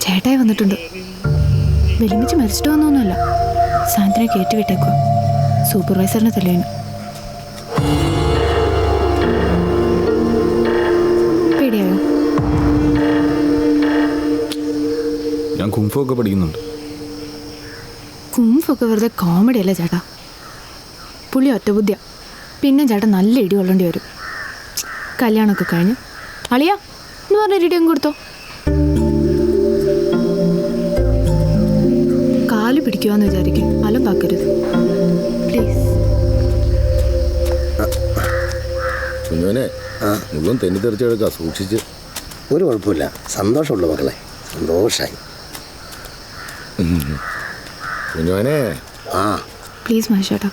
ചേട്ടായി വന്നിട്ടുണ്ട്. വെല്ലുമിച്ച് മരിച്ചിട്ട് വന്നൊന്നുമല്ല, സാന്ത്വനെ കയറ്റിവിട്ടേക്കുക. സൂപ്പർവൈസറിനെ തല്ലേനു. പേടിയായോ? ഞാൻ കുംഫു ഒക്കെ പഠിക്കുന്നുണ്ട്. കുംഫൊക്കെ വെറുതെ കോമഡി അല്ലേ ചേട്ടാ. പുള്ളി ഒറ്റബുദ്ധിയാ. പിന്നെ ചേട്ടാ നല്ല ഇടി കൊള്ളേണ്ടി വരും. കല്യാണമൊക്കെ കഴിഞ്ഞ് അളിയാ എന്ന് പറഞ്ഞ ഇടിയും കൊടുത്തോ. കാല് പിടിക്കുവാന്ന് വിചാരിക്കും, അലമ്പാക്കരുത് പ്ലീസ്. മുഴുവൻ തെന്നി തെറിച്ചെടുക്കുക, സൂക്ഷിച്ച്. ഒരു കുഴപ്പമില്ല, സന്തോഷമുള്ളൂ മക്കളെ, സന്തോഷമായി. കുഞ്ഞുവനെ പ്ലീസ് മഹേഷേട്ടാ.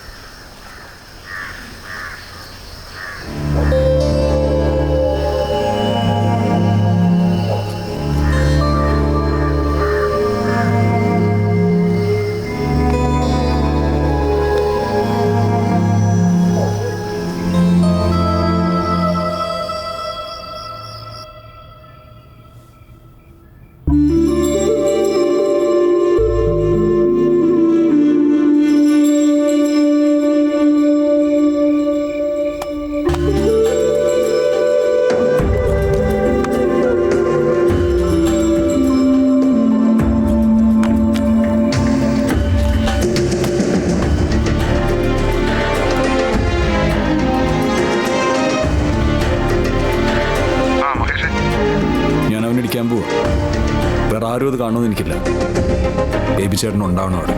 വേറെ ആരും അത് കാണുമെന്ന് എനിക്കില്ല. ബേബി ചേട്ടൻ ഉണ്ടാവണം അവിടെ.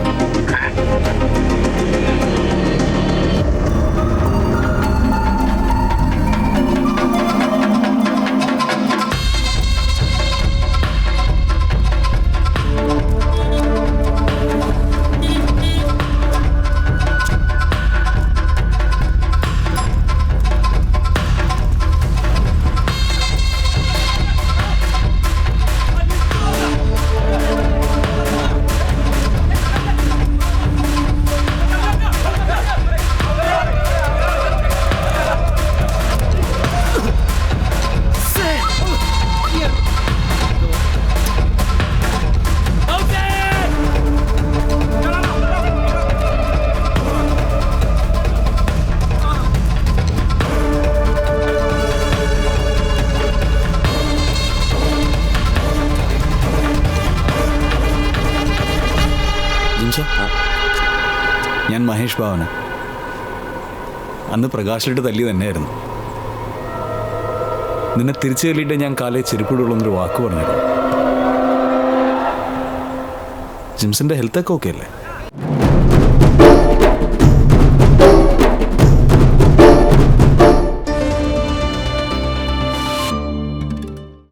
ഞാൻ മഹേഷ് ഭാവന. അന്ന് പ്രകാശിലിട്ട് തല്ലി തന്നെയായിരുന്നു. നിന്നെ തിരിച്ചു തല്ലിയിട്ട് ഞാൻ കാലേ ചെരുപ്പിടുള്ളൊന്നൊരു വാക്ക് പറഞ്ഞിരുന്നു. ജിംസിന്റെ ഹെൽത്തൊക്കെ ഓക്കെ അല്ലേ?